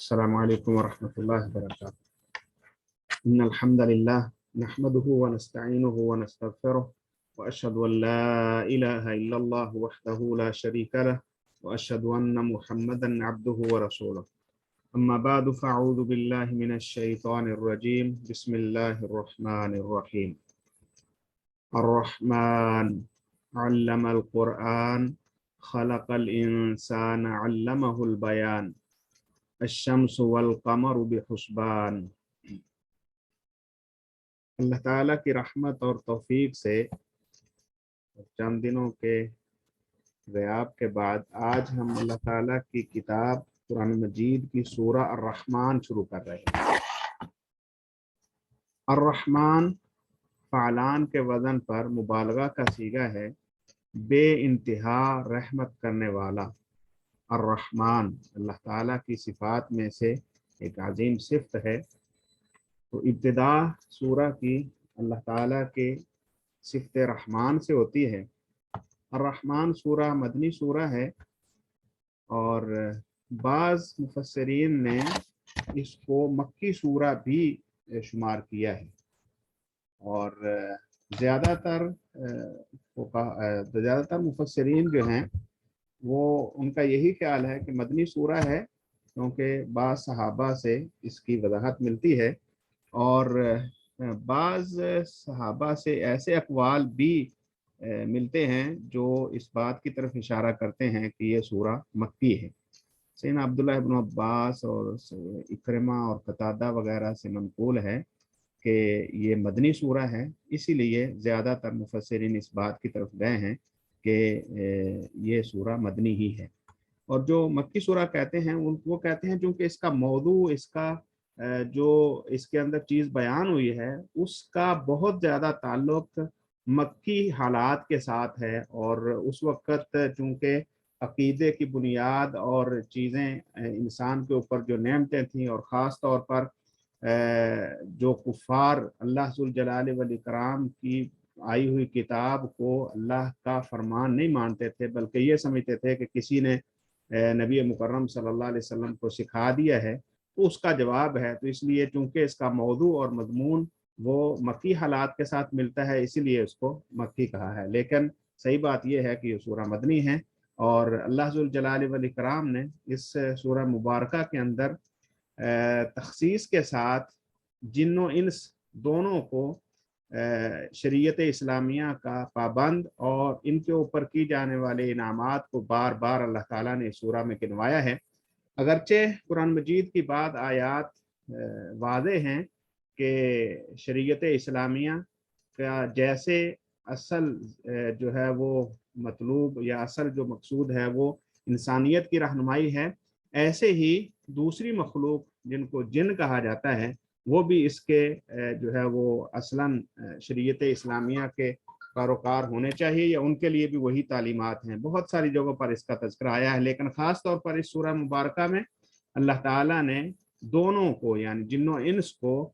السلام علیکم ورحمۃ اللہ وبرکاتہ۔ ان الحمد للہ نحمده ونستعینه ونستغفره واشهد ان لا اله الا الله وحده لا شريك له واشهد ان محمدا عبده ورسوله اما بعد فاعوذ بالله من الشیطان الرجیم بسم اللہ الرحمن الرحیم۔ الرحمن علم القرآن خلق الانسان علمه البیان الشمس والقمر بحسبان۔ اللہ تعالیٰ کی رحمت اور توفیق سے چند دنوں کے غیاب کے بعد آج ہم اللہ تعالیٰ کی کتاب قرآن مجید کی سورہ الرحمن شروع کر رہے ہیں۔ الرحمن فعلان کے وزن پر مبالغہ کا صیغہ ہے، بے انتہا رحمت کرنے والا۔ الرحمن اللہ تعالیٰ کی صفات میں سے ایک عظیم صفت ہے، تو ابتدا سورہ کی اللہ تعالیٰ کے صفت رحمان سے ہوتی ہے۔ الرحمن سورہ مدنی سورہ ہے اور بعض مفسرین نے اس کو مکی سورہ بھی شمار کیا ہے، اور زیادہ تر مفسرین جو ہیں وہ ان کا یہی خیال ہے کہ مدنی سورہ ہے، کیونکہ بعض صحابہ سے اس کی وضاحت ملتی ہے، اور بعض صحابہ سے ایسے اقوال بھی ملتے ہیں جو اس بات کی طرف اشارہ کرتے ہیں کہ یہ سورہ مکی ہے۔ سیدنا عبداللہ ابن عباس اور اکرمہ اور قتادہ وغیرہ سے منقول ہے کہ یہ مدنی سورہ ہے، اسی لیے زیادہ تر مفسرین اس بات کی طرف گئے ہیں کہ یہ سورہ مدنی ہی ہے۔ اور جو مکی سورہ کہتے ہیں وہ کہتے ہیں چونکہ اس کا موضوع، اس کا جو اس کے اندر چیز بیان ہوئی ہے، اس کا بہت زیادہ تعلق مکی حالات کے ساتھ ہے، اور اس وقت چونکہ عقیدے کی بنیاد اور چیزیں انسان کے اوپر جو نعمتیں تھیں، اور خاص طور پر جو کفار اللہ ذوالجلال والاکرام کی آئی ہوئی کتاب کو اللہ کا فرمان نہیں مانتے تھے، بلکہ یہ سمجھتے تھے کہ کسی نے نبی مکرم صلی اللہ علیہ وسلم کو سکھا دیا ہے، تو اس کا جواب ہے۔ تو اس لیے چونکہ اس کا موضوع اور مضمون وہ مکی حالات کے ساتھ ملتا ہے، اسی لیے اس کو مکی کہا ہے، لیکن صحیح بات یہ ہے کہ یہ سورہ مدنی ہے، اور اللہ ذوالجلال والاکرام نے اس سورہ مبارکہ کے اندر تخصیص کے ساتھ جن و انس دونوں کو شریعت اسلامیہ کا پابند اور ان کے اوپر کی جانے والے انعامات کو بار بار اللہ تعالیٰ نے سورہ میں گنوایا ہے۔ اگرچہ قرآن مجید کی بعض آیات واضح ہیں کہ شریعت اسلامیہ کا جیسے اصل جو ہے وہ مطلوب یا اصل جو مقصود ہے وہ انسانیت کی رہنمائی ہے، ایسے ہی دوسری مخلوق جن کو جن کہا جاتا ہے وہ بھی اس کے جو ہے وہ اصلاً شریعت اسلامیہ کے پیروکار ہونے چاہیے، یا ان کے لیے بھی وہی تعلیمات ہیں۔ بہت ساری جگہوں پر اس کا تذکرہ آیا ہے، لیکن خاص طور پر اس سورہ مبارکہ میں اللہ تعالیٰ نے دونوں کو یعنی جن و انس کو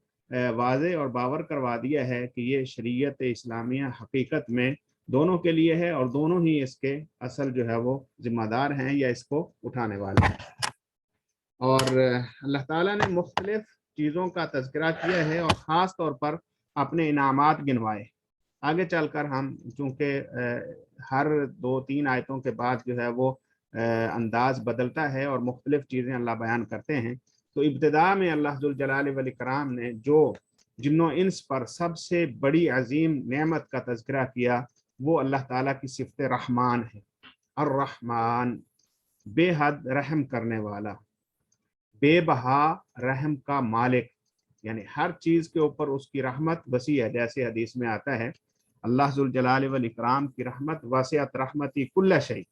واضح اور باور کروا دیا ہے کہ یہ شریعت اسلامیہ حقیقت میں دونوں کے لیے ہے، اور دونوں ہی اس کے اصل جو ہے وہ ذمہ دار ہیں یا اس کو اٹھانے والے ہیں۔ اور اللہ تعالیٰ نے مختلف چیزوں کا تذکرہ کیا ہے، اور خاص طور پر اپنے انعامات گنوائے۔ آگے چل کر ہم چونکہ ہر 2-3 آیتوں کے بعد جو ہے وہ انداز بدلتا ہے اور مختلف چیزیں اللہ بیان کرتے ہیں، تو ابتدا میں اللہ ذوالجلال والاکرام نے جو جن و انس پر سب سے بڑی عظیم نعمت کا تذکرہ کیا وہ اللہ تعالیٰ کی صفت رحمان ہے۔ الرحمن بے حد رحم کرنے والا، بے بہا رحم کا مالک، یعنی ہر چیز کے اوپر اس کی رحمت وسیع ہے۔ جیسے حدیث میں آتا ہے اللہ ذوالجلال والاکرام کی رحمت وسعت رحمتی کل شیء،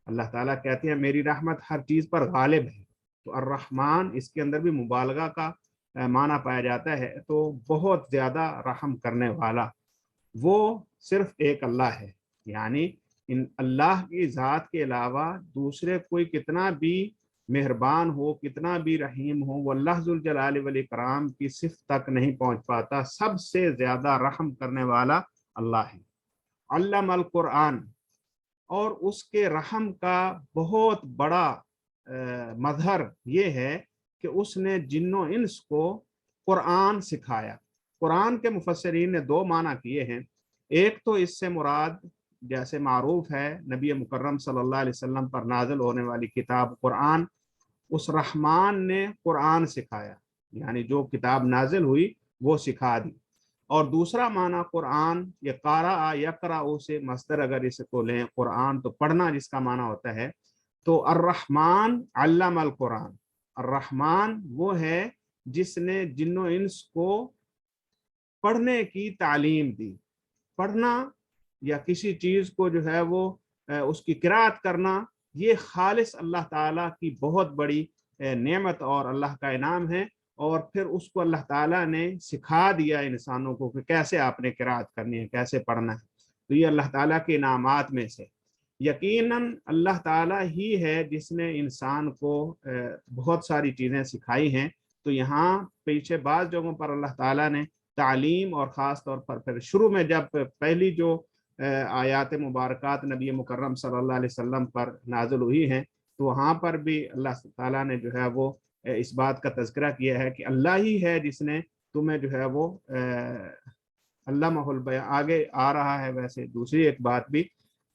اللہ تعالیٰ کہتے ہیں میری رحمت ہر چیز پر غالب ہے۔ تو الرحمن اس کے اندر بھی مبالغہ کا معنی پایا جاتا ہے، تو بہت زیادہ رحم کرنے والا۔ وہ صرف ایک اللہ ہے، یعنی ان اللہ کی ذات کے علاوہ دوسرے کوئی کتنا بھی مہربان ہو، کتنا بھی رحیم ہو، وہ اللہ ذوالجلال والاکرام کی صفت تک نہیں پہنچ پاتا۔ سب سے زیادہ رحم کرنے والا اللہ ہے۔ علم القرآن، اور اس کے رحم کا بہت بڑا مظہر یہ ہے کہ اس نے جن و انس کو قرآن سکھایا۔ قرآن کے مفسرین نے دو معنی کیے ہیں۔ ایک تو اس سے مراد جیسے معروف ہے نبی مکرم صلی اللہ علیہ وسلم پر نازل ہونے والی کتاب قرآن، اس رحمان نے قرآن سکھایا، یعنی جو کتاب نازل ہوئی وہ سکھا دی۔ اور دوسرا معنی قرآن، یہ قارا یقرأ سے مصدر اگر اس کو لیں، قرآن تو پڑھنا جس کا معنی ہوتا ہے، تو الرحمن علم القرآن، الرحمن وہ ہے جس نے جن و انس کو پڑھنے کی تعلیم دی۔ پڑھنا یا کسی چیز کو جو ہے وہ اس کی قرأت کرنا، یہ خالص اللہ تعالیٰ کی بہت بڑی نعمت اور اللہ کا انعام ہے، اور پھر اس کو اللہ تعالیٰ نے سکھا دیا انسانوں کو کہ کیسے آپ نے قرأت کرنی ہے، کیسے پڑھنا ہے۔ تو یہ اللہ تعالیٰ کے انعامات میں سے یقیناً اللہ تعالیٰ ہی ہے جس نے انسان کو بہت ساری چیزیں سکھائی ہیں۔ تو یہاں پیچھے بعض جگہوں پر اللہ تعالیٰ نے تعلیم، اور خاص طور پر پھر شروع میں جب پہلی جو آیات مبارکات نبی مکرم صلی اللہ علیہ وسلم پر نازل ہوئی ہیں، تو وہاں پر بھی اللہ تعالیٰ نے جو ہے وہ اس بات کا تذکرہ کیا ہے کہ اللہ ہی ہے جس نے تمہیں جو ہے وہ علامہ البیان، آگے آ رہا ہے ویسے دوسری ایک بات بھی۔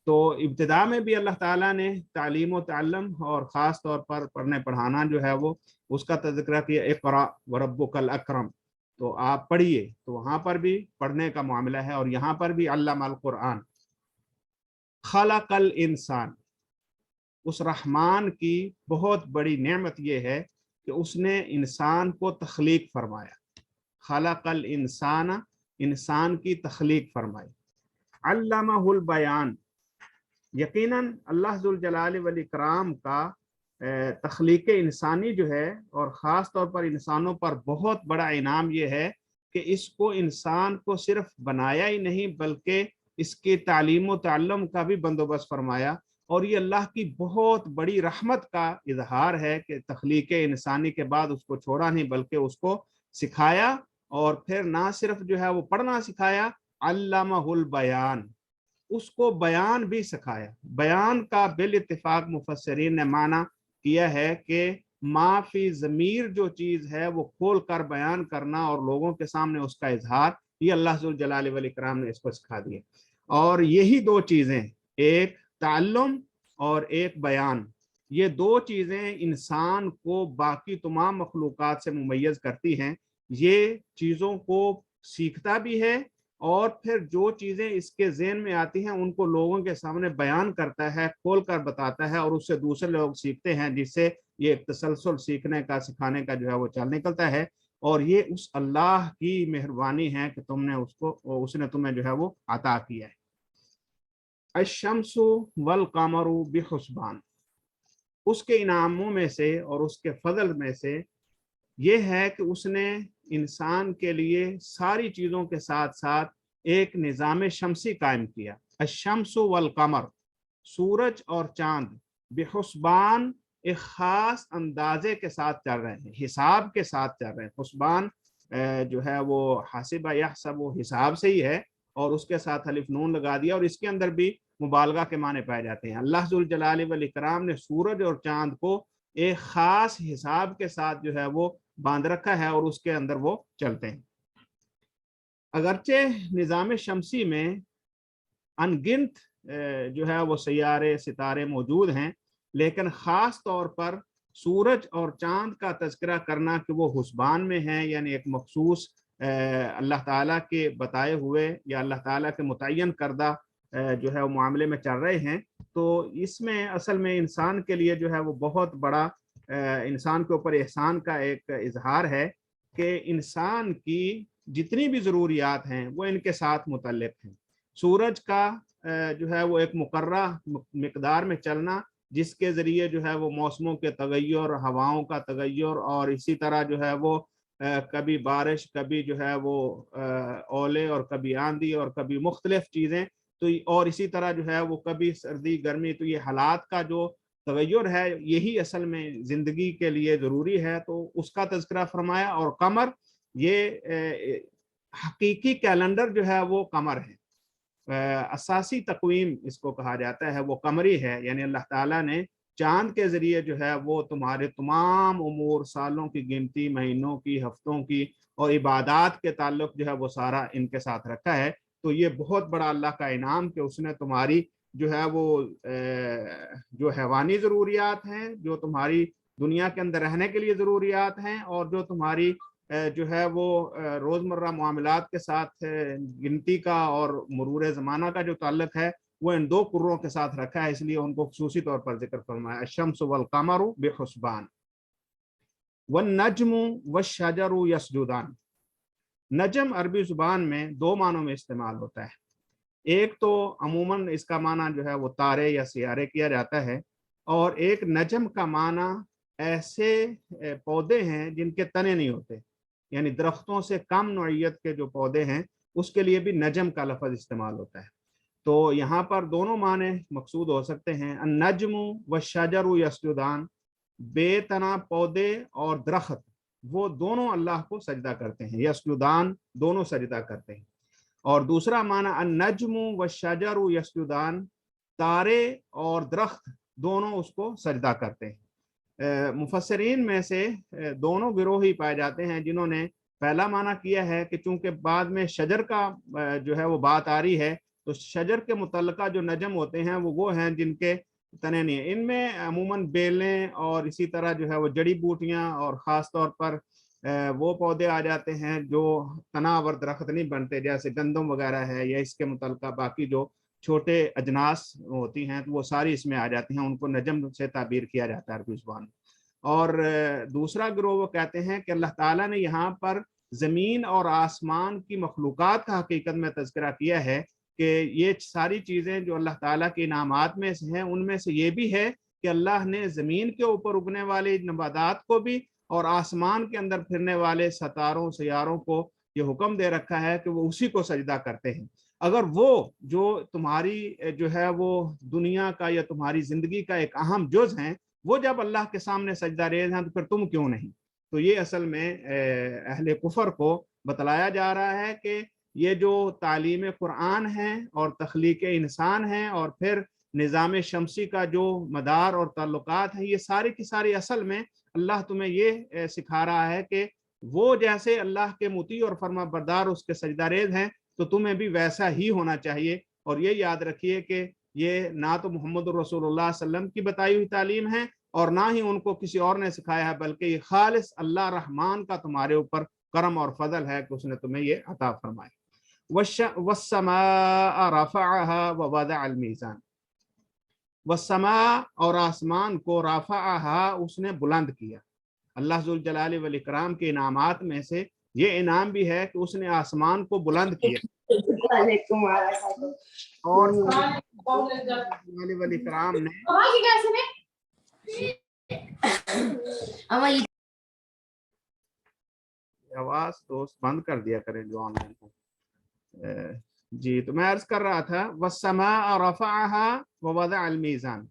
تو ابتدا میں بھی اللہ تعالیٰ نے تعلیم و تعلم اور خاص طور پر پڑھنے پڑھانا جو ہے وہ اس کا تذکرہ کیا، اقرأ وربک الاکرم، تو آپ پڑھیے، تو وہاں پر بھی پڑھنے کا معاملہ ہے۔ اور یہاں پر بھی علم القرآن، خلق الانسان، اس رحمان کی بہت بڑی نعمت یہ ہے کہ اس نے انسان کو تخلیق فرمایا۔ خلق الانسان، انسان کی تخلیق فرمائی۔ علمہ البیان، یقیناً اللہ ذوالجلال والاکرام کا تخلیق انسانی جو ہے، اور خاص طور پر انسانوں پر بہت بڑا انعام یہ ہے کہ اس کو انسان کو صرف بنایا ہی نہیں بلکہ اس کے تعلیم و تعلم کا بھی بندوبست فرمایا۔ اور یہ اللہ کی بہت بڑی رحمت کا اظہار ہے کہ تخلیق انسانی کے بعد اس کو چھوڑا نہیں بلکہ اس کو سکھایا، اور پھر نہ صرف جو ہے وہ پڑھنا سکھایا، علمہ البیان، اس کو بیان بھی سکھایا۔ بیان کا بالاتفاق مفسرین نے معنی کیا ہے کہ ما فی ضمیر، جو چیز ہے وہ کھول کر بیان کرنا اور لوگوں کے سامنے اس کا اظہار، یہ اللہ ذوالجلال والاکرام نے اس کو سکھا دیا۔ اور یہی دو چیزیں، ایک تعلم اور ایک بیان، یہ دو چیزیں انسان کو باقی تمام مخلوقات سے ممیز کرتی ہیں۔ یہ چیزوں کو سیکھتا بھی ہے، اور پھر جو چیزیں اس کے ذہن میں آتی ہیں ان کو لوگوں کے سامنے بیان کرتا ہے، کھول کر بتاتا ہے، اور اس سے دوسرے لوگ سیکھتے ہیں، جس سے یہ ایک تسلسل سیکھنے کا، سکھانے کا جو ہے وہ چل نکلتا ہے۔ اور یہ اس اللہ کی مہربانی ہے کہ اس نے تمہیں جو ہے وہ عطا کیا ہے۔ الشمس والقمر بحسبان، اس کے انعاموں میں سے اور اس کے فضل میں سے یہ ہے کہ اس نے انسان کے لیے ساری چیزوں کے ساتھ ساتھ ایک نظام شمسی قائم کیا۔ الشمس والقمر، سورج اور چاند، بحسبان، ایک خاص اندازے کے ساتھ چل رہے ہیں، حساب کے ساتھ چل رہے ہیں۔ حسبان جو ہے وہ حاسبہ یحسب، وہ حساب سے ہی ہے، اور اس کے ساتھ الف نون لگا دیا، اور اس کے اندر بھی مبالغہ کے معنی پائے جاتے ہیں۔ اللہ ذوالجلال والاکرام نے سورج اور چاند کو ایک خاص حساب کے ساتھ جو ہے وہ باندھ رکھا ہے، اور اس کے اندر وہ چلتے ہیں۔ اگرچہ نظام شمسی میں ان گنت جو ہے وہ سیارے، ستارے موجود ہیں، لیکن خاص طور پر سورج اور چاند کا تذکرہ کرنا کہ وہ حسبان میں ہیں، یعنی ایک مخصوص اللہ تعالیٰ کے بتائے ہوئے یا اللہ تعالیٰ کے متعین کردہ جو ہے وہ معاملے میں چل رہے ہیں، تو اس میں اصل میں انسان کے لیے جو ہے وہ بہت بڑا انسان کے اوپر احسان کا ایک اظہار ہے کہ انسان کی جتنی بھی ضروریات ہیں وہ ان کے ساتھ متعلق ہیں۔ سورج کا جو ہے وہ ایک مقررہ مقدار میں چلنا، جس کے ذریعے جو ہے وہ موسموں کے تغیر، ہواؤں کا تغیر، اور اسی طرح جو ہے وہ کبھی بارش، کبھی جو ہے وہ اولے، اور کبھی آندھی، اور کبھی مختلف چیزیں، تو اور اسی طرح جو ہے وہ کبھی سردی، گرمی، تو یہ حالات کا جو تغیر ہے یہی اصل میں زندگی کے لیے ضروری ہے، تو اس کا تذکرہ فرمایا۔ اور قمر، یہ حقیقی کیلنڈر جو ہے وہ قمر ہے، اساسی تقویم اس کو کہا جاتا ہے، وہ قمری ہے، یعنی اللہ تعالیٰ نے چاند کے ذریعے جو ہے وہ تمہارے تمام امور، سالوں کی گنتی، مہینوں کی، ہفتوں کی اور عبادات کے تعلق جو ہے وہ سارا ان کے ساتھ رکھا ہے۔ تو یہ بہت بڑا اللہ کا انعام کہ اس نے تمہاری جو ہے وہ جو حیوانی ضروریات ہیں، جو تمہاری دنیا کے اندر رہنے کے لیے ضروریات ہیں، اور جو تمہاری جو ہے وہ روزمرہ معاملات کے ساتھ گنتی کا اور مرور زمانہ کا جو تعلق ہے وہ ان دو قروں کے ساتھ رکھا ہے، اس لیے ان کو خصوصی طور پر ذکر فرمایا، الشمس والقمر بحسبان والنجم والشجر یسجدان۔ نجم عربی زبان میں دو معنوں میں استعمال ہوتا ہے، ایک تو عموماً اس کا معنی جو ہے وہ تارے یا سیارے کیا جاتا ہے، اور ایک نجم کا معنی ایسے پودے ہیں جن کے تنے نہیں ہوتے، یعنی درختوں سے کم نوعیت کے جو پودے ہیں اس کے لیے بھی نجم کا لفظ استعمال ہوتا ہے۔ تو یہاں پر دونوں معنی مقصود ہو سکتے ہیں، النجم والشجر یسجدان، بے تنا پودے اور درخت وہ دونوں اللہ کو سجدہ کرتے ہیں، یسجدان دونوں سجدہ کرتے ہیں۔ اور دوسرا معنی النجم والشجر یسجدان، تارے اور درخت دونوں اس کو سجدہ کرتے ہیں۔ مفسرین میں سے دونوں گروہ ہی پائے جاتے ہیں جنہوں نے پہلا معنی کیا ہے کہ چونکہ بعد میں شجر کا جو ہے وہ بات آ رہی ہے، تو شجر کے متعلقہ جو نجم ہوتے ہیں وہ ہیں جن کے تنے نہیں ہیں، ان میں عموماً بیلیں اور اسی طرح جو ہے وہ جڑی بوٹیاں اور خاص طور پر وہ پودے آ جاتے ہیں جو تناور درخت نہیں بنتے، جیسے گندم وغیرہ ہے یا اس کے متعلقہ باقی جو چھوٹے اجناس ہوتی ہیں تو وہ ساری اس میں آ جاتی ہیں، ان کو نجم سے تعبیر کیا جاتا ہے عربی زبان میں۔ اور دوسرا گروہ وہ کہتے ہیں کہ اللہ تعالیٰ نے یہاں پر زمین اور آسمان کی مخلوقات کا حقیقت میں تذکرہ کیا ہے کہ یہ ساری چیزیں جو اللہ تعالیٰ کے انعامات میں سے ہیں، ان میں سے یہ بھی ہے کہ اللہ نے زمین کے اوپر اگنے والے نباتات کو بھی اور آسمان کے اندر پھرنے والے ستاروں سیاروں کو یہ حکم دے رکھا ہے کہ وہ اسی کو سجدہ کرتے ہیں۔ اگر وہ جو تمہاری جو ہے وہ دنیا کا یا تمہاری زندگی کا ایک اہم جز ہیں وہ جب اللہ کے سامنے سجدہ ریز ہیں تو پھر تم کیوں نہیں؟ تو یہ اصل میں اہل کفر کو بتلایا جا رہا ہے کہ یہ جو تعلیم قرآن ہے اور تخلیق انسان ہے اور پھر نظام شمسی کا جو مدار اور تعلقات ہیں، یہ ساری کی ساری اصل میں اللہ تمہیں یہ سکھا رہا ہے کہ وہ جیسے اللہ کے مطیع اور فرما بردار اس کے سجدہ ریز ہیں تو تمہیں بھی ویسا ہی ہونا چاہیے۔ اور یہ یاد رکھیے کہ یہ نہ تو محمد الرسول اللہ صلی اللہ علیہ وسلم کی بتائی ہوئی تعلیم ہے اور نہ ہی ان کو کسی اور نے سکھایا ہے، بلکہ یہ خالص اللہ رحمان کا تمہارے اوپر کرم اور فضل ہے کہ اس نے تمہیں یہ عطا فرمائے۔ والسماء رفعها ووضع الميزان، والسماء اور آسمان کو رفعها اس نے بلند کیا۔ اللہ ذوالجلال والاکرام کے انعامات میں سے یہ انعام بھی ہے کہ اس نے آسمان کو بلند کیا، اور والاکرام نے آواز دوست بند کر دیا کریں جو آن لائن ہو۔ جی تو میں عرض کر رہا تھا والسماء رفعها ووضع الميزان،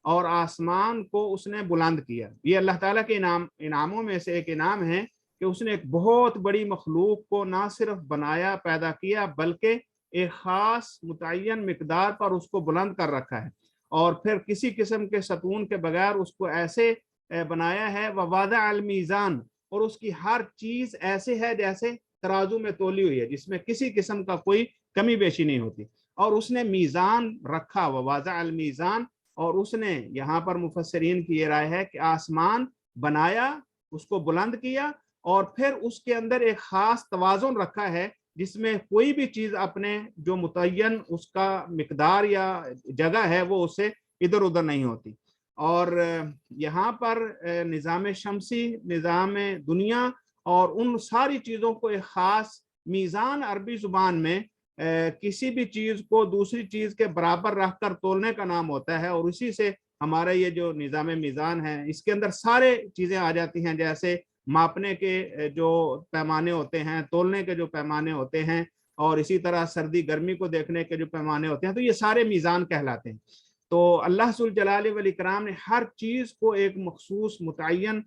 اور آسمان کو اس نے بلند کیا۔ یہ اللہ تعالیٰ کے انعاموں میں سے ایک انعام ہے کہ اس نے ایک بہت بڑی مخلوق کو نہ صرف بنایا پیدا کیا بلکہ ایک خاص متعین مقدار پر اس کو بلند کر رکھا ہے، اور پھر کسی قسم کے ستون کے بغیر اس کو ایسے بنایا ہے ووضع الميزان، اور اس کی ہر چیز ایسے ہے جیسے ترازو میں تولی ہوئی ہے، جس میں کسی قسم کا کوئی کمی بیشی نہیں ہوتی۔ اور اس نے میزان رکھا ووضع الميزان، اور اس نے یہاں پر مفسرین کی یہ رائے ہے کہ آسمان بنایا، اس کو بلند کیا، اور پھر اس کے اندر ایک خاص توازن رکھا ہے جس میں کوئی بھی چیز اپنے جو متعین اس کا مقدار یا جگہ ہے وہ اس سے ادھر ادھر نہیں ہوتی۔ اور یہاں پر نظام شمسی، نظام دنیا اور ان ساری چیزوں کو ایک خاص میزان عربی زبان میں کسی بھی چیز کو دوسری چیز کے برابر رکھ کر تولنے کا نام ہوتا ہے، اور اسی سے ہمارا یہ جو نظام میزان ہے اس کے اندر سارے چیزیں آ جاتی ہیں، جیسے ماپنے کے جو پیمانے ہوتے ہیں، تولنے کے جو پیمانے ہوتے ہیں، اور اسی طرح سردی گرمی کو دیکھنے کے جو پیمانے ہوتے ہیں، تو یہ سارے میزان کہلاتے ہیں۔ تو اللہ ذوالجلال والاکرام نے ہر چیز کو ایک مخصوص متعین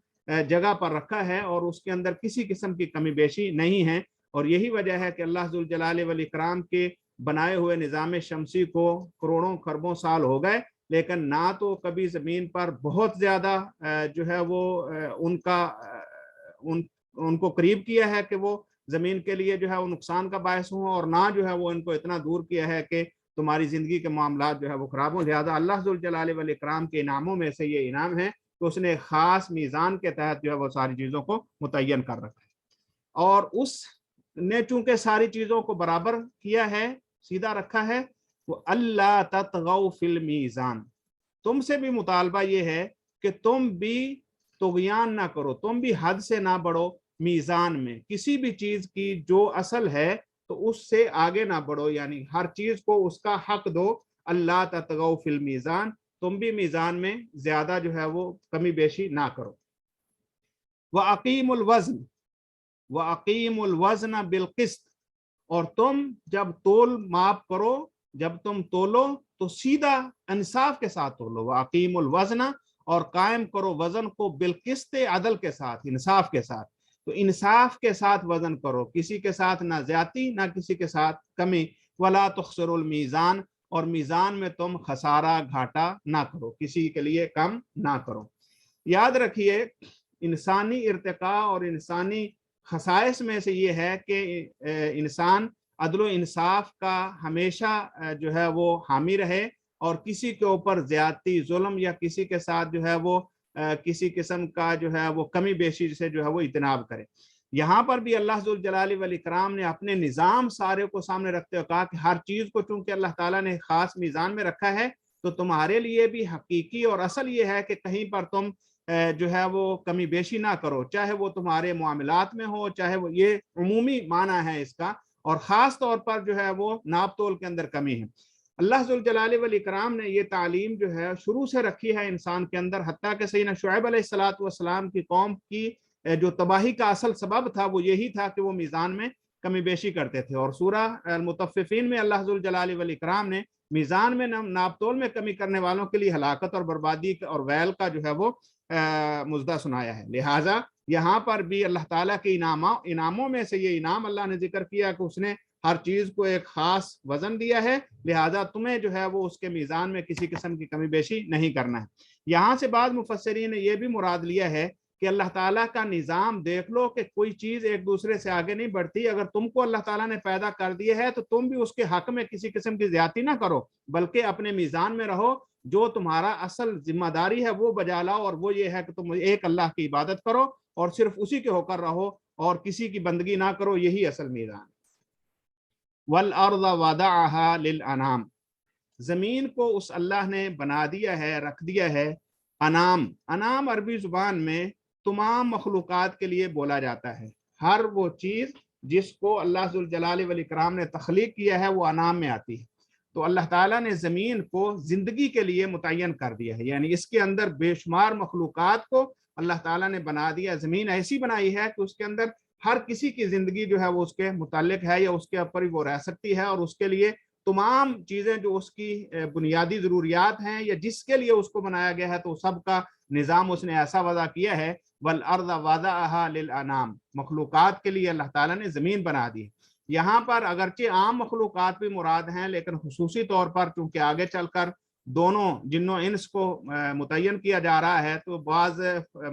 جگہ پر رکھا ہے اور اس کے اندر کسی قسم کی کمی بیشی نہیں ہے، اور یہی وجہ ہے کہ اللہ ذوالجلال والاکرام کے بنائے ہوئے نظام شمسی کو کروڑوں خربوں سال ہو گئے، لیکن نہ تو کبھی زمین پر بہت زیادہ جو ہے وہ ان کو قریب کیا ہے کہ وہ زمین کے لیے جو ہے وہ نقصان کا باعث ہوں، اور نہ جو ہے وہ ان کو اتنا دور کیا ہے کہ تمہاری زندگی کے معاملات جو ہے وہ خراب ہوں۔ لہٰذا اللہ ذوالجلال والاکرام کے انعاموں میں سے یہ انعام ہے کہ اس نے خاص میزان کے تحت جو ہے وہ ساری چیزوں کو متعین کر رکھا ہے، اور اس نے چونکہ ساری چیزوں کو برابر کیا ہے، سیدھا رکھا ہے، وہ اللہ تطغوا فی المیزان، تم سے بھی مطالبہ یہ ہے کہ تم بھی طغیان نہ کرو، تم بھی حد سے نہ بڑھو میزان میں، کسی بھی چیز کی جو اصل ہے تو اس سے آگے نہ بڑھو، یعنی ہر چیز کو اس کا حق دو۔ اللہ تطغوا فی المیزان، تم بھی میزان میں زیادہ جو ہے وہ کمی بیشی نہ کرو۔ وَأَقِیمُوا الْوَزْنَ وَأَقِیمُوا الْوَزْنَ بِالْقِسْطِ، اور تم جب تول ماپ کرو، جب تم تولو تو سیدھا انصاف کے ساتھ تولو۔ وَأَقِیمُوا الْوَزْنَ، اور قائم کرو وزن کو، بالقسط، عدل کے ساتھ، انصاف کے ساتھ، تو انصاف کے ساتھ وزن کرو، کسی کے ساتھ نہ زیادتی نہ کسی کے ساتھ کمی۔ وَلَا تُخْسِرُوا الْمِیزَانَ، اور میزان میں تم خسارہ گھاٹا نہ کرو، کسی کے لیے کم نہ کرو۔ یاد رکھیے انسانی ارتقاء اور انسانی خصائص میں سے یہ ہے کہ انسان عدل و انصاف کا ہمیشہ جو ہے وہ حامی رہے، اور کسی کے اوپر زیادتی، ظلم، یا کسی کے ساتھ جو ہے وہ کسی قسم کا جو ہے وہ کمی بیشی سے جو ہے وہ اجتناب کرے۔ یہاں پر بھی اللہ ذوالجلال والاکرام نے اپنے نظام سارے کو سامنے رکھتے ہوئے کہا کہ ہر چیز کو چونکہ اللہ تعالیٰ نے خاص میزان میں رکھا ہے، تو تمہارے لیے بھی حقیقی اور اصل یہ ہے کہ کہیں پر تم جو ہے وہ کمی بیشی نہ کرو، چاہے وہ تمہارے معاملات میں ہو، چاہے وہ، یہ عمومی معنی ہے اس کا، اور خاص طور پر جو ہے وہ ناپ تول کے اندر کمی ہے۔ اللہ ذوالجلال والاکرام نے یہ تعلیم جو ہے شروع سے رکھی ہے انسان کے اندر، حتیٰ کہ سیدنا شعیب علیہ السلام کی قوم کی جو تباہی کا اصل سبب تھا وہ یہی تھا کہ وہ میزان میں کمی بیشی کرتے تھے، اور سورہ المطففین میں اللہ ذوالجلال والاکرام نے میزان میں ناپ تول میں کمی کرنے والوں کے لیے ہلاکت اور بربادی اور ویل کا جو ہے وہ مزدہ سنایا ہے۔ لہٰذا یہاں پر بھی اللہ تعالیٰ کے انعاموں میں سے یہ انعام اللہ نے ذکر کیا کہ اس نے ہر چیز کو ایک خاص وزن دیا ہے، لہٰذا تمہیں جو ہے وہ اس کے میزان میں کسی قسم کی کمی بیشی نہیں کرنا ہے۔ یہاں سے بعض مفسرین نے یہ بھی مراد لیا ہے کہ اللہ تعالیٰ کا نظام دیکھ لو کہ کوئی چیز ایک دوسرے سے آگے نہیں بڑھتی، اگر تم کو اللہ تعالیٰ نے پیدا کر دیا ہے تو تم بھی اس کے حق میں کسی قسم کی زیادتی نہ کرو، بلکہ اپنے میزان میں رہو، جو تمہارا اصل ذمہ داری ہے وہ بجا لاؤ، اور وہ یہ ہے کہ تم ایک اللہ کی عبادت کرو اور صرف اسی کے ہو کر رہو اور کسی کی بندگی نہ کرو، یہی اصل میزان۔ وَالْأَرْضَ وَضَعَهَا لِلْأَنَامِ، زمین کو اس اللہ نے بنا دیا ہے، رکھ دیا ہے۔ انام عربی زبان میں تمام مخلوقات کے لیے بولا جاتا ہے، ہر وہ چیز جس کو اللہ ذوالجلال والاکرام نے تخلیق کیا ہے وہ انام میں آتی ہے۔ تو اللہ تعالیٰ نے زمین کو زندگی کے لیے متعین کر دیا ہے، یعنی اس کے اندر بے شمار مخلوقات کو اللہ تعالیٰ نے بنا دیا۔ زمین ایسی بنائی ہے کہ اس کے اندر ہر کسی کی زندگی جو ہے وہ اس کے متعلق ہے، یا اس کے اوپر وہ رہ سکتی ہے، اور اس کے لیے تمام چیزیں جو اس کی بنیادی ضروریات ہیں یا جس کے لیے اس کو بنایا گیا ہے، تو سب کا نظام اس نے ایسا وضع کیا ہے۔ وَالْأَرْضَ وَضَعَهَا لِلْأَنَامِ، مخلوقات کے لیے اللہ تعالیٰ نے زمین بنا دی ہے۔ یہاں پر اگرچہ عام مخلوقات بھی مراد ہیں، لیکن خصوصی طور پر چونکہ آگے چل کر دونوں جن و انس کو متعین کیا جا رہا ہے، تو بعض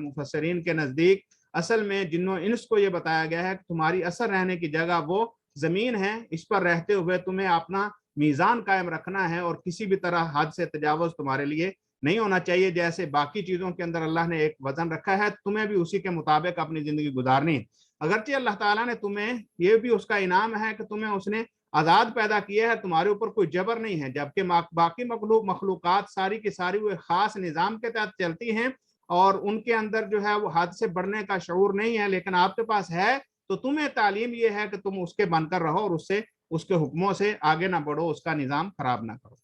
مفسرین کے نزدیک اصل میں جن و انس کو یہ بتایا گیا ہے کہ تمہاری اصل رہنے کی جگہ وہ زمین ہے، اس پر رہتے ہوئے تمہیں اپنا میزان قائم رکھنا ہے، اور کسی بھی طرح حد سے تجاوز تمہارے لیے نہیں ہونا چاہیے۔ جیسے باقی چیزوں کے اندر اللہ نے ایک وزن رکھا ہے، تمہیں بھی اسی کے مطابق اپنی زندگی گزارنی۔ اگرچہ اللہ تعالیٰ نے تمہیں، یہ بھی اس کا انعام ہے کہ تمہیں اس نے آزاد پیدا کیا ہے، تمہارے اوپر کوئی جبر نہیں ہے، جبکہ باقی مخلوقات ساری کی ساری وہ خاص نظام کے تحت چلتی ہیں، اور ان کے اندر جو ہے وہ حد سے بڑھنے کا شعور نہیں ہے، لیکن آپ کے پاس ہے، تو تمہیں تعلیم یہ ہے کہ تم اس کے بن کر رہو، اور اس کے حکموں سے آگے نہ بڑھو، اس کا نظام خراب نہ کرو۔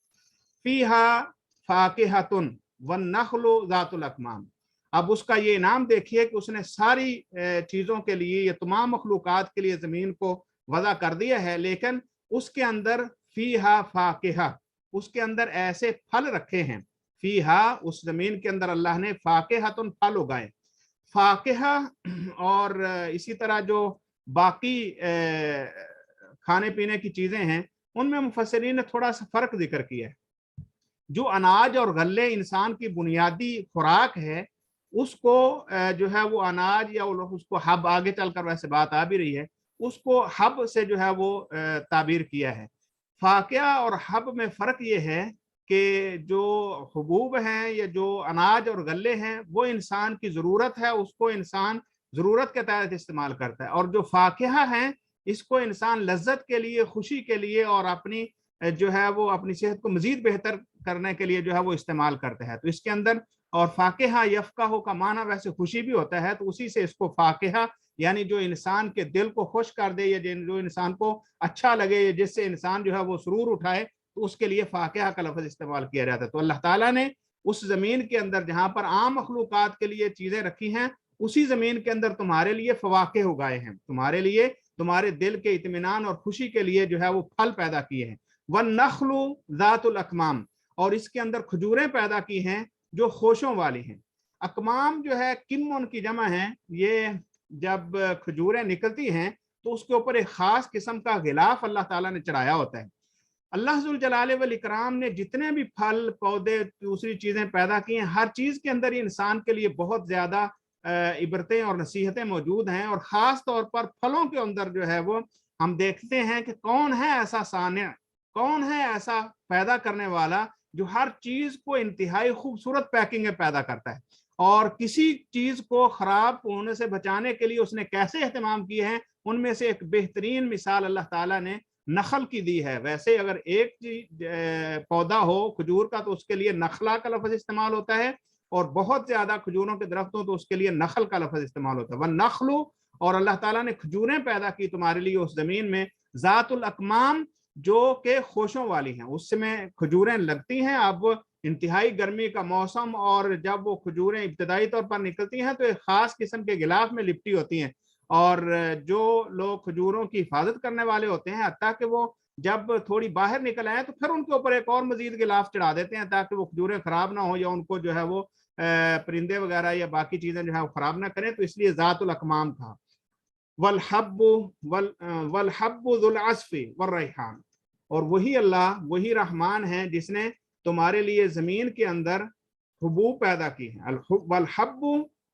فیہا فاکہۃ والنخل ذات الاکمام، اب اس کا یہ انعام دیکھیے کہ اس نے ساری چیزوں کے لیے، یہ تمام مخلوقات کے لیے زمین کو وضع کر دیا ہے، لیکن اس کے اندر فیہا فاکہہ، اس کے اندر ایسے پھل رکھے ہیں۔ فیہا، اس زمین کے اندر اللہ نے فاکہۃ، پھل اگائے۔ فاکہہ اور اسی طرح جو باقی کھانے پینے کی چیزیں ہیں، ان میں مفسرین نے تھوڑا سا فرق ذکر کیا ہے۔ جو اناج اور غلے انسان کی بنیادی خوراک ہے اس کو جو ہے وہ اناج یا اس کو حب، آگے چل کر ویسے بات آ بھی رہی ہے، اس کو حب سے جو ہے وہ تعبیر کیا ہے۔ فاقیہ اور حب میں فرق یہ ہے کہ جو حبوب ہیں یا جو اناج اور غلے ہیں وہ انسان کی ضرورت ہے، اس کو انسان ضرورت کے تحت استعمال کرتا ہے، اور جو فاقیہ ہیں اس کو انسان لذت کے لیے، خوشی کے لیے اور اپنی جو ہے وہ اپنی صحت کو مزید بہتر کرنے کے لیے جو ہے وہ استعمال کرتے ہیں۔ تو اس کے اندر، اور فاقیہ یفقہ کا معنی ویسے خوشی بھی ہوتا ہے، تو اسی سے اس کو فاقیہ یعنی جو انسان کے دل کو خوش کر دے یا جو انسان کو اچھا لگے، جس سے انسان جو ہے وہ سرور اٹھائے، تو اس کے لیے فاقیہ کا لفظ استعمال کیا جاتا ہے۔ تو اللہ تعالیٰ نے اس زمین کے اندر جہاں پر عام مخلوقات کے لیے چیزیں رکھی ہیں، اسی زمین کے اندر تمہارے لیے فواکہ اگائے ہیں، تمہارے لیے تمہارے دل کے اطمینان اور خوشی کے لیے جو ہے وہ پھل پیدا کیے ہیں۔ وَالنَّخْلُ ذَاتُ الْأَكْمَامِ، اور اس کے اندر کھجوریں پیدا کی ہیں جو خوشوں والی ہیں۔ اکمام جو ہے کمن کی جمع ہے، یہ جب کھجوریں نکلتی ہیں تو اس کے اوپر ایک خاص قسم کا غلاف اللہ تعالیٰ نے چڑھایا ہوتا ہے۔ اللہ ذوالجلال والاکرام نے جتنے بھی پھل پودے دوسری چیزیں پیدا کی ہیں، ہر چیز کے اندر انسان کے لیے بہت زیادہ عبرتیں اور نصیحتیں موجود ہیں، اور خاص طور پر پھلوں کے اندر جو ہے وہ ہم دیکھتے ہیں کہ کون ہے ایسا صانع، کون ہے ایسا پیدا کرنے والا جو ہر چیز کو انتہائی خوبصورت پیکنگ میں پیدا کرتا ہے، اور کسی چیز کو خراب ہونے سے بچانے کے لیے اس نے کیسے اہتمام کیے ہیں۔ ان میں سے ایک بہترین مثال اللہ تعالیٰ نے نخل کی دی ہے۔ ویسے اگر ایک پودا ہو کھجور کا تو اس کے لیے نخلا کا لفظ استعمال ہوتا ہے، اور بہت زیادہ کھجوروں کے درخت ہوں تو اس کے لیے نخل کا لفظ استعمال ہوتا ہے۔ وَالنَّخْلُ، اور اللہ تعالیٰ نے کھجوریں پیدا کی تمہارے لیے اس زمین میں، ذات الاکمام، جو کہ خوشوں والی ہیں، اس میں کھجوریں لگتی ہیں۔ اب انتہائی گرمی کا موسم، اور جب وہ کھجوریں ابتدائی طور پر نکلتی ہیں تو ایک خاص قسم کے غلاف میں لپٹی ہوتی ہیں، اور جو لوگ کھجوروں کی حفاظت کرنے والے ہوتے ہیں، حتیٰ کہ وہ جب تھوڑی باہر نکل آئے تو پھر ان کے اوپر ایک اور مزید غلاف چڑھا دیتے ہیں تاکہ وہ کھجوریں خراب نہ ہو، یا ان کو جو ہے وہ پرندے وغیرہ یا باقی چیزیں جو ہے وہ خراب نہ کریں، تو اس لیے ذات الاکمام کہا۔ والحب ذو العصف والریحان، اور وہی اللہ، وہی رحمان ہے جس نے تمہارے لیے زمین کے اندر حبوب پیدا کی ہیں، والحب،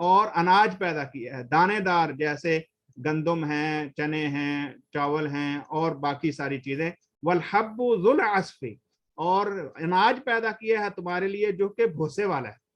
اور اناج پیدا کیا ہے، دانے دار، جیسے گندم ہیں، چنے ہیں، چاول ہیں اور باقی ساری چیزیں۔ والحب ذو العصف، اور اناج پیدا کیا ہے تمہارے لیے جو کہ بھوسے والا ہے۔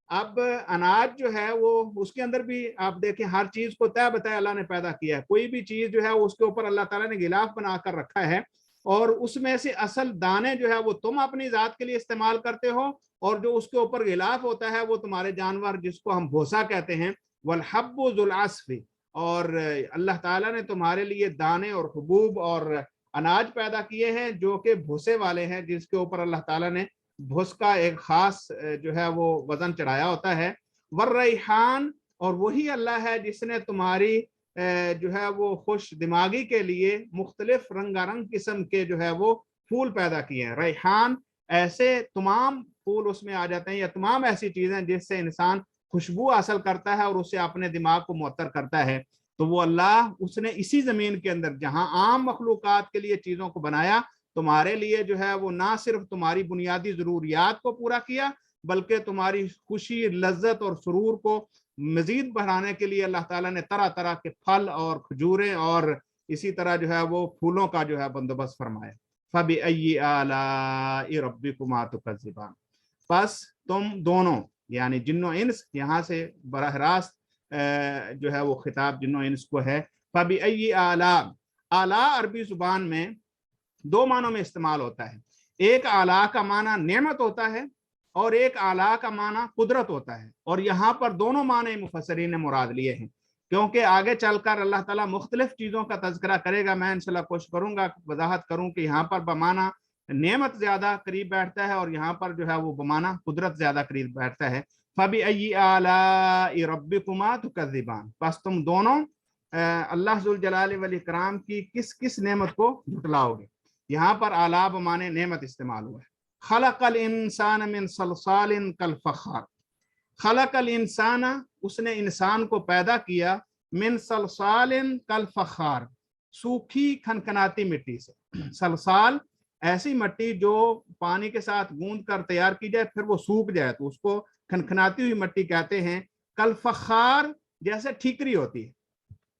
اب اناج جو ہے وہ اس کے اندر بھی آپ دیکھیں ہر چیز کو طے بتائے اللہ نے پیدا کیا ہے، کوئی بھی چیز جو ہے اس کے اوپر اللہ تعالیٰ نے غلاف بنا کر رکھا ہے، اور اس میں سے اصل دانے جو ہے وہ تم اپنی ذات کے لیے استعمال کرتے ہو، اور جو اس کے اوپر غلاف ہوتا ہے وہ تمہارے جانور جس کو ہم بھوسا کہتے ہیں۔ والحب ذو العصف، اور اللہ تعالیٰ نے تمہارے لیے دانے اور حبوب اور اناج پیدا کیے ہیں جو کہ بھوسے والے ہیں، جس کے اوپر اللہ تعالیٰ نے بھوس کا ایک خاص جو ہے وہ وزن چڑھایا ہوتا ہے۔ والریحان، اور وہی اللہ ہے جس نے تمہاری جو ہے وہ خوش دماغی کے لیے مختلف رنگارنگ قسم کے جو ہے وہ پھول پیدا کیے ہیں۔ ریحان، ایسے تمام پھول اس میں آ جاتے ہیں، یا تمام ایسی چیزیں جس سے انسان خوشبو حاصل کرتا ہے اور اسے اپنے دماغ کو معطر کرتا ہے۔ تو وہ اللہ، اس نے اسی زمین کے اندر جہاں عام مخلوقات کے لیے چیزوں کو بنایا، تمہارے لیے جو ہے وہ نہ صرف تمہاری بنیادی ضروریات کو پورا کیا، بلکہ تمہاری خوشی، لذت اور سرور کو مزید بڑھانے کے لیے اللہ تعالیٰ نے طرح طرح کے پھل اور کھجوریں اور اسی طرح جو ہے وہ پھولوں کا جو ہے بندوبست فرمایا۔ فَبِأَيِّ آلَاءِ رَبِّكُمَا تُكَذِّبَانِ، پس تم دونوں یعنی جن و انس، یہاں سے براہ راست جو ہے وہ خطاب جن و انس کو ہے۔ فَبِأَيِّ آلَاء، آلَاء عربی زبان میں دو معنوں میں استعمال ہوتا ہے، ایک آلَاء کا معنی نعمت ہوتا ہے اور ایک آلَاء کا معنی قدرت ہوتا ہے، اور یہاں پر دونوں معنی مفسرین نے مراد لیے ہیں، کیونکہ آگے چل کر اللہ تعالیٰ مختلف چیزوں کا تذکرہ کرے گا۔ میں انشاءاللہ کوشش کروں گا وضاحت کروں کہ یہاں پر بمعنی نعمت زیادہ قریب بیٹھتا ہے، اور یہاں پر جو ہے وہ بمعنی قدرت زیادہ قریب بیٹھتا ہے۔ فَبِأَيِّ آلَاءِ رَبِّكُمَا تُكَذِّبَانِ، پس تم دونوں اللہ ذوالجلال والاکرام کی کس کس نعمت کو جھٹلاؤ گے۔ یہاں پر آلاء بمعنی نعمت استعمال ہوا ہے۔ خلق الانسان من صلصال کالفخار، خلق الانسان، اس نے انسان کو پیدا کیا، من صلصال کالفخار، سوکھی کھنکھناتی مٹی سے۔ صلصال ایسی مٹی جو پانی کے ساتھ گوندھ کر تیار کی جائے پھر وہ سوکھ جائے تو اس کو کھنکھناتی ہوئی مٹی کہتے ہیں، کل فخار جیسے ٹھیکری ہوتی ہے،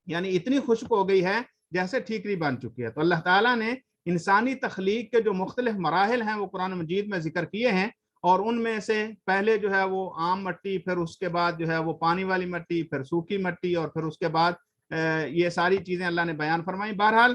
یعنی اتنی خشک ہو گئی ہے جیسے ٹھیکری بن چکی ہے۔ تو اللہ تعالیٰ نے انسانی تخلیق کے جو مختلف مراحل ہیں وہ قرآن مجید میں ذکر کیے ہیں، اور ان میں سے پہلے جو ہے وہ عام مٹی، پھر اس کے بعد جو ہے وہ پانی والی مٹی، پھر سوکھی مٹی، اور پھر اس کے بعد یہ ساری چیزیں اللہ نے بیان فرمائی۔ بہرحال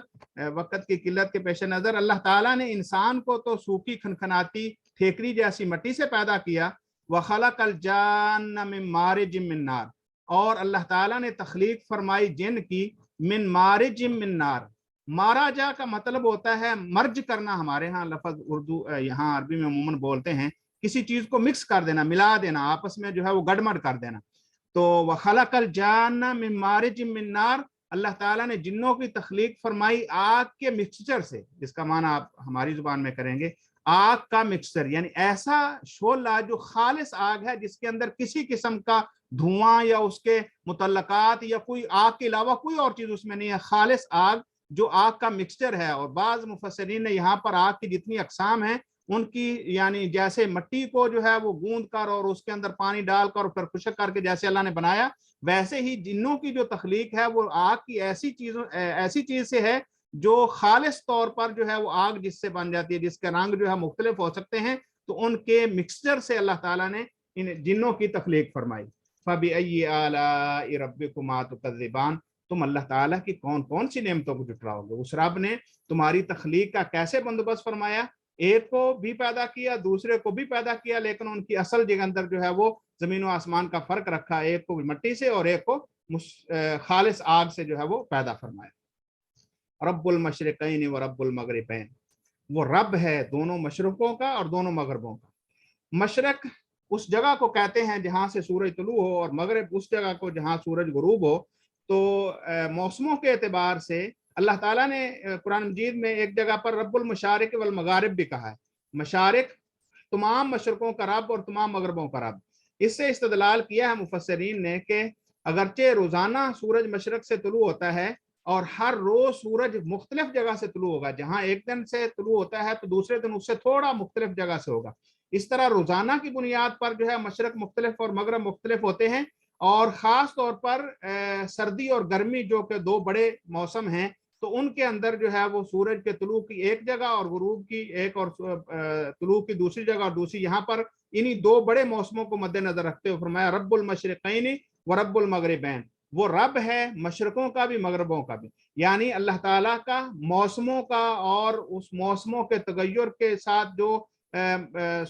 وقت کی قلت کے پیش نظر اللہ تعالیٰ نے انسان کو تو سوکھی کھنکھناتی ٹھیکری جیسی مٹی سے پیدا کیا، وَخَلَقَ الْجَانَّ مِن مَارِجٍ مِّن نَارٍ، اور اللہ تعالیٰ نے تخلیق فرمائی جن کی من مارج من نار۔ ماراجا کا مطلب ہوتا ہے مرج کرنا، ہمارے ہاں لفظ اردو یہاں عربی میں عموماً بولتے ہیں کسی چیز کو مکس کر دینا، ملا دینا، آپس میں جو ہے وہ گڑمڑ کر دینا۔ تو وَخَلَقَ الْجَانَّ مِن مَارِجٍ مِّن نَارٍ، اللہ تعالیٰ نے جنوں کی تخلیق فرمائی آگ کے مکسچر سے، جس کا معنی آپ ہماری زبان میں کریں گے آگ کا مکسچر، یعنی ایسا شعلہ جو خالص آگ ہے جس کے اندر کسی قسم کا دھواں یا اس کے متعلقات یا کوئی آگ کے علاوہ کوئی اور چیز اس میں نہیں ہے، خالص آگ جو آگ کا مکسچر ہے۔ اور بعض مفسرین نے یہاں پر آگ کی جتنی اقسام ہیں ان کی، یعنی جیسے مٹی کو جو ہے وہ گوندھ کر اور اس کے اندر پانی ڈال کر اور پھر خشک کر کے جیسے اللہ نے بنایا، ویسے ہی جنوں کی جو تخلیق ہے وہ آگ کی ایسی چیز سے ہے جو خالص طور پر جو ہے وہ آگ جس سے بن جاتی ہے، جس کے رنگ جو ہے مختلف ہو سکتے ہیں، تو ان کے مکسچر سے اللہ تعالیٰ نے ان جنوں کی تخلیق فرمائی۔ فَبِأَيِّ آلَاءِ رَبِّكُمَا تُكَذِّبَانِ، تم اللہ تعالیٰ کی کون کون سی نعمتوں کو جھٹلاؤ گے؟ اس رب نے تمہاری تخلیق کا کیسے بندوبست فرمایا، ایک کو بھی پیدا کیا دوسرے کو بھی پیدا کیا، لیکن ان کی اصل جگہ اندر جو ہے وہ زمین و آسمان کا فرق رکھا، ایک کو مٹی سے اور ایک کو خالص آگ سے جو ہے وہ پیدا فرمایا۔ رب المشرقین و رب المغربین، وہ رب ہے دونوں مشرقوں کا اور دونوں مغربوں کا۔ مشرق اس جگہ کو کہتے ہیں جہاں سے سورج طلوع ہو، اور مغرب اس جگہ کو جہاں سورج غروب ہو۔ تو موسموں کے اعتبار سے اللہ تعالیٰ نے قرآن مجید میں ایک جگہ پر رب المشارق والمغارب بھی کہا ہے، مشارق تمام مشرقوں کا رب اور تمام مغربوں کا رب۔ اس سے استدلال کیا ہے مفسرین نے کہ اگرچہ روزانہ سورج مشرق سے طلوع ہوتا ہے اور ہر روز سورج مختلف جگہ سے طلوع ہوگا، جہاں ایک دن سے طلوع ہوتا ہے تو دوسرے دن اس سے تھوڑا مختلف جگہ سے ہوگا، اس طرح روزانہ کی بنیاد پر جو ہے مشرق مختلف اور مغرب مختلف ہوتے ہیں۔ اور خاص طور پر سردی اور گرمی جو کہ دو بڑے موسم ہیں، تو ان کے اندر جو ہے وہ سورج کے طلوع کی ایک جگہ اور غروب کی ایک، اور طلوع کی دوسری جگہ اور دوسری، یہاں پر انہی دو بڑے موسموں کو مد نظر رکھتے ہوئے فرمایا رب المشرقین و رب المغربین، وہ رب ہے مشرقوں کا بھی مغربوں کا بھی، یعنی اللہ تعالیٰ کا موسموں کا اور اس موسموں کے تغیر کے ساتھ جو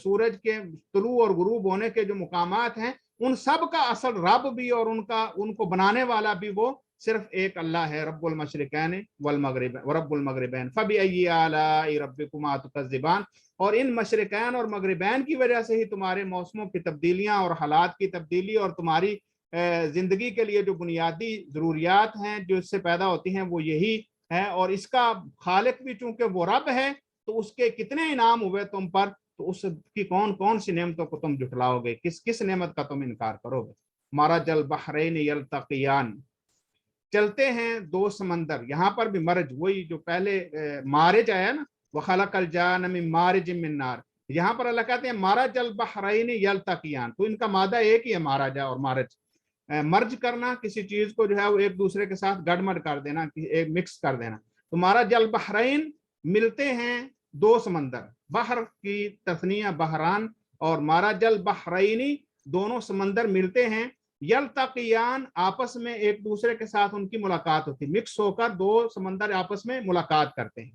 سورج کے طلوع اور غروب ہونے کے جو مقامات ہیں، ان سب کا اصل رب بھی اور ان کو بنانے والا بھی وہ صرف ایک اللہ ہے، رب المشرقین ورب المغربین فبأي آلاء ربكما تكذبان۔ اور ان مشرقین اور مغربین کی وجہ سے ہی تمہارے موسموں کی تبدیلیاں اور حالات کی تبدیلی اور تمہاری زندگی کے لیے جو بنیادی ضروریات ہیں جو اس سے پیدا ہوتی ہیں وہ یہی ہے، اور اس کا خالق بھی چونکہ وہ رب ہے تو اس کے کتنے انعام ہوئے تم پر، تو اس کی کون کون سی نعمتوں کو تم جھٹلاؤ گے، کس کس نعمت کا تم انکار کرو گے۔ مرج البحرین یلتقیان، چلتے ہیں دو سمندر، یہاں پر بھی مرج وہی جو پہلے مارج آیا نا، وَخَلَقَ الْجَانَّ مِن مَارِجٍ مِن نَارٍ، یہاں پر اللہ کہتے ہیں مرج البحرین یلتقیان، تو ان کا مادہ ایک ہی ہے مارجا اور مارج، مرج کرنا کسی چیز کو جو ہے وہ ایک دوسرے کے ساتھ گڑمڑ کر دینا، ایک مکس کر دینا۔ تو مرج البحرین ملتے ہیں دو سمندر، بحر کی تثنیہ بحران اور مرج البحرین دونوں سمندر ملتے ہیں، یلتقیان آپس میں ایک دوسرے کے ساتھ ان کی ملاقات ہوتی ہے، مکس ہو کر دو سمندر آپس میں ملاقات کرتے ہیں۔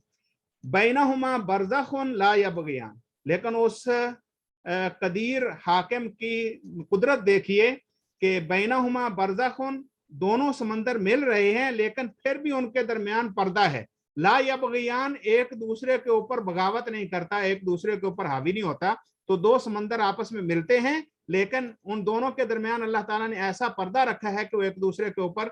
بینہما برزخ لا یبغیان، لیکن اس قدیر حاکم کی قدرت دیکھیے کہ بینہما برزخ، دونوں سمندر مل رہے ہیں لیکن پھر بھی ان کے درمیان پردہ ہے، لا یبغیان ایک دوسرے کے اوپر بغاوت نہیں کرتا، ایک دوسرے کے اوپر حاوی نہیں ہوتا۔ تو دو سمندر آپس میں ملتے ہیں لیکن ان دونوں کے درمیان اللہ تعالیٰ نے ایسا پردہ رکھا ہے کہ وہ ایک دوسرے کے اوپر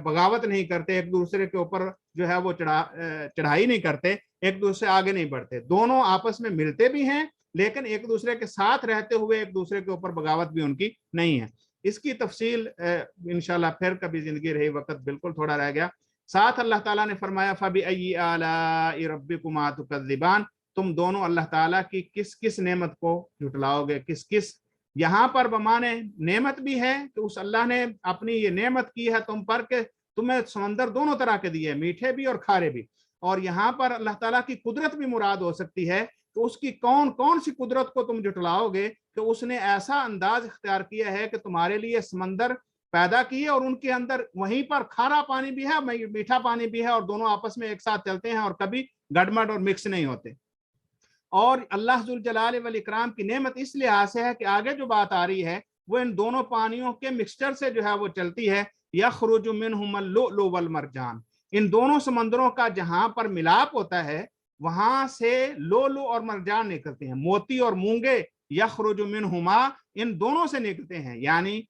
بغاوت نہیں کرتے، ایک دوسرے کے اوپر جو ہے وہ چڑھائی نہیں کرتے، ایک دوسرے آگے نہیں بڑھتے، دونوں آپس میں ملتے بھی ہیں لیکن ایک دوسرے کے ساتھ رہتے ہوئے ایک دوسرے کے اوپر بغاوت بھی ان کی نہیں ہے۔ اس کی تفصیل انشاءاللہ پھر کبھی زندگی رہی، وقت بالکل تھوڑا رہ گیا، ساتھ اللہ تعالیٰ نے فرمایا فَبِأَيِّ آلَاءِ رَبِّكُمَا تُكَذِّبَانِ، تم دونوں اللہ تعالیٰ کی کس کس نعمت کو جھٹلاؤ گے، کس کس. یہاں پر بمانے نعمت بھی ہے کہ اس اللہ نے اپنی یہ نعمت کی ہے تم پر کہ تمہیں سمندر دونوں طرح کے دیے، میٹھے بھی اور کھارے بھی. اور یہاں پر اللہ تعالیٰ کی قدرت بھی مراد ہو سکتی ہے کہ اس کی کون کون سی قدرت کو تم جھٹلاؤ گے کہ اس نے ایسا انداز اختیار کیا ہے کہ تمہارے لیے سمندر پیدا کیے اور ان کے اندر وہیں پر کھارا پانی بھی ہے، میٹھا پانی بھی ہے، اور دونوں آپس میں ایک ساتھ چلتے ہیں اور کبھی گڑمڑ اور مکس نہیں ہوتے. اور اللہ ذوالجلال والاکرام کی نعمت اس لحاظ سے ہے کہ آگے جو بات آ رہی ہے وہ ان دونوں پانیوں کے مکسچر سے جو ہے وہ چلتی ہے. یخرج منہم اللؤلؤ والمرجان، ان دونوں سمندروں کا جہاں پر ملاپ ہوتا ہے وہاں سے لؤلؤ اور مرجان نکلتے ہیں، موتی اور مونگے. یخرج منہما، ان دونوں سے نکلتے ہیں. یعنی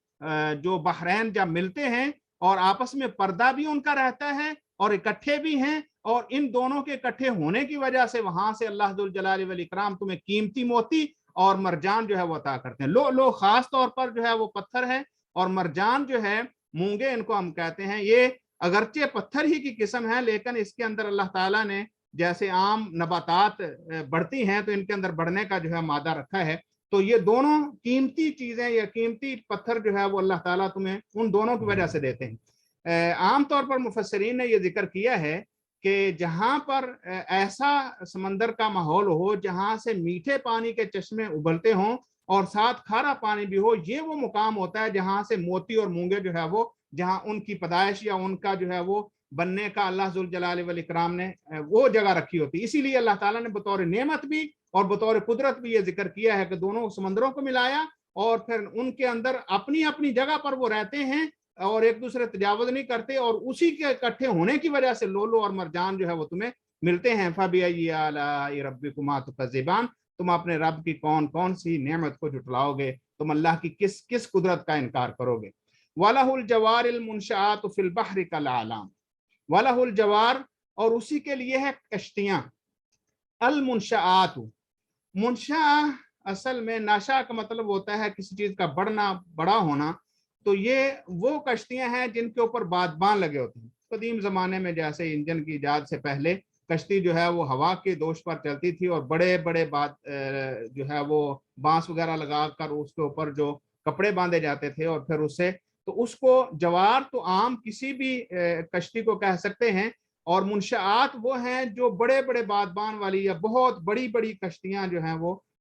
جو بحرین جب ملتے ہیں اور آپس میں پردہ بھی ان کا رہتا ہے اور اکٹھے بھی ہیں، اور ان دونوں کے اکٹھے ہونے کی وجہ سے وہاں سے اللہ ذوالجلال والاکرام تمہیں قیمتی موتی اور مرجان جو ہے وہ عطا کرتے ہیں. لؤلؤ خاص طور پر جو ہے وہ پتھر ہے، اور مرجان جو ہے مونگے ان کو ہم کہتے ہیں. یہ اگرچہ پتھر ہی کی قسم ہے لیکن اس کے اندر اللہ تعالیٰ نے جیسے عام نباتات بڑھتی ہیں تو ان کے اندر بڑھنے کا جو ہے مادہ رکھا ہے. تو یہ دونوں قیمتی چیزیں یا قیمتی پتھر جو ہے وہ اللہ تعالیٰ تمہیں ان دونوں کی وجہ سے دیتے ہیں. عام طور پر مفسرین نے یہ ذکر کیا ہے کہ جہاں پر ایسا سمندر کا ماحول ہو جہاں سے میٹھے پانی کے چشمے ابلتے ہوں اور ساتھ کھارا پانی بھی ہو، یہ وہ مقام ہوتا ہے جہاں سے موتی اور مونگے جو ہے وہ جہاں ان کی پیدائش یا ان کا جو ہے وہ بننے کا اللہ ذوالجلال والاکرام نے وہ جگہ رکھی ہوتی. اسی لیے اللہ تعالیٰ نے بطور نعمت بھی اور بطور قدرت بھی یہ ذکر کیا ہے کہ دونوں سمندروں کو ملایا اور پھر ان کے اندر اپنی اپنی جگہ پر وہ رہتے ہیں اور ایک دوسرے تجاوز نہیں کرتے، اور اسی کے اکٹھے ہونے کی وجہ سے لؤلؤ اور مرجان جو ہے وہ تمہیں ملتے ہیں. فَبِأَيِّ آلَاءِ رَبِّكُمَا تُكَذِّبَانِ، تم اپنے رب کی کون کون سی نعمت کو جھٹلاؤ گے، تم اللہ کی کس کس قدرت کا انکار کرو گے. وَلَهُ الْجَوَارِ الْمُنشَآتُ فِي الْبَحْرِ كَالْأَعْلَامِ، وَلَهُ الْجَوَارِ، اور اسی کے لیے ہے کشتیاں. المنشآت، منشا اصل میں ناشا کا مطلب ہوتا ہے کسی چیز کا بڑھنا، بڑا ہونا. تو یہ وہ کشتیاں ہیں جن کے اوپر بادبان لگے ہوتے ہیں. قدیم زمانے میں جیسے انجن کی ایجاد سے پہلے کشتی جو ہے وہ ہوا کے دوش پر چلتی تھی اور بڑے بڑے جو ہے وہ بانس وغیرہ لگا کر اس کے اوپر جو کپڑے باندھے جاتے تھے اور پھر اس سے تو اس کو جوار تو عام کسی بھی کشتی کو کہہ سکتے ہیں. اور منشآت وہ ہیں جو بڑے بڑے بادبان والی یا بہت بڑی بڑی کشتیاں جو ہیں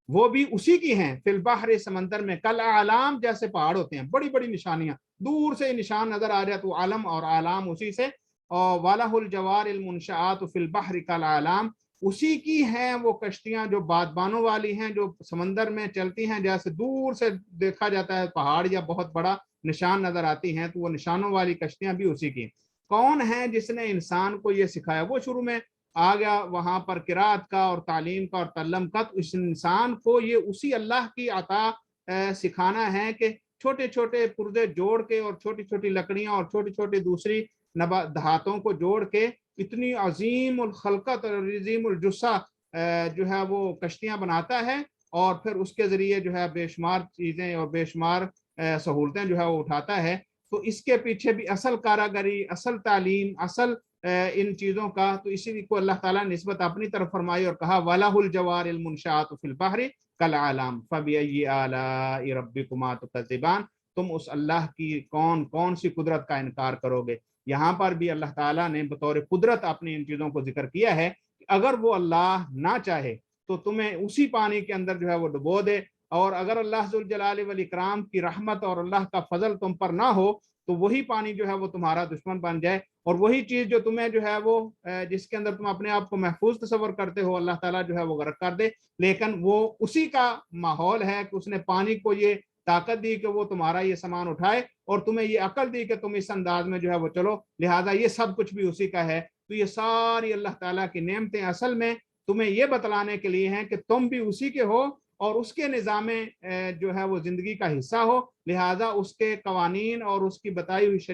وہ بھی اسی کی ہیں. فی البحر، سمندر میں. کالاعلام، جیسے پہاڑ ہوتے ہیں، بڑی بڑی نشانیاں دور سے نشان نظر آ جائے تو علم اور اعلام اسی سے. اور وَلَهُ الْجَوَارِ الْمُنشَآتُ فِي الْبَحْرِ كَالْأَعْلَامِ، اسی کی ہیں وہ کشتیاں جو بادبانوں والی ہیں جو سمندر میں چلتی ہیں. جیسے دور سے دیکھا جاتا ہے پہاڑ یا بہت بڑا نشان نظر آتی ہیں تو وہ نشانوں والی کشتیاں بھی اسی کی. کون ہے جس نے انسان کو یہ سکھایا؟ وہ شروع میں آ گیا وہاں پر قرات کا اور تعلیم کا اور تعلم کا. تو اس انسان کو یہ اسی اللہ کی عطا سکھانا ہے کہ چھوٹے چھوٹے پردے جوڑ کے اور چھوٹی چھوٹی لکڑیاں اور چھوٹی چھوٹی دوسری دھاتوں کو جوڑ کے اتنی عظیم الخلقت اور عظیم الجثہ جو ہے وہ کشتیاں بناتا ہے اور پھر اس کے ذریعے جو ہے بے شمار چیزیں اور بے شمار سہولتیں جو ہے وہ اٹھاتا ہے. تو اس کے پیچھے بھی اصل کاراگری، اصل تعلیم، اصل ان چیزوں کا تو اسی کو اللہ تعالیٰ نے نسبت اپنی طرف فرمائی اور کہا وَلَهُ الْجَوَارِ الْمُنشَآتُ فِي الْبَحْرِ كَالْأَعْلَامِ فَبِأَيِّ آلَاءِ رَبِّكُمَا تُكَذِّبَانِ، تم اس اللہ کی کون کون سی قدرت کا انکار کرو گے. یہاں پر بھی اللہ تعالیٰ نے بطور قدرت اپنی ان چیزوں کو ذکر کیا ہے کہ اگر وہ اللہ نہ چاہے تو تمہیں اسی پانی کے اندر جو ہے وہ ڈبو دے، اور اگر اللہ ذوالجلال والاکرام کی رحمت اور اللہ کا فضل تم پر نہ ہو تو وہی پانی جو ہے وہ تمہارا دشمن بن جائے، اور وہی چیز جو تمہیں جو ہے وہ جس کے اندر تم اپنے آپ کو محفوظ تصور کرتے ہو اللہ تعالیٰ جو ہے وہ غرق کر دے. لیکن وہ اسی کا ماحول ہے کہ اس نے پانی کو یہ طاقت دی کہ وہ تمہارا یہ سامان اٹھائے اور تمہیں یہ عقل دی کہ تم اس انداز میں جو ہے وہ چلو، لہٰذا یہ سب کچھ بھی اسی کا ہے. تو یہ ساری اللہ تعالیٰ کی نعمتیں اصل میں تمہیں یہ بتلانے کے لیے ہیں کہ تم بھی اسی کے ہو اور اس کے نظام جو ہے وہ زندگی کا حصہ ہو، لہٰذا اس کے قوانین اور اس کی بتائی ہوئی شریعت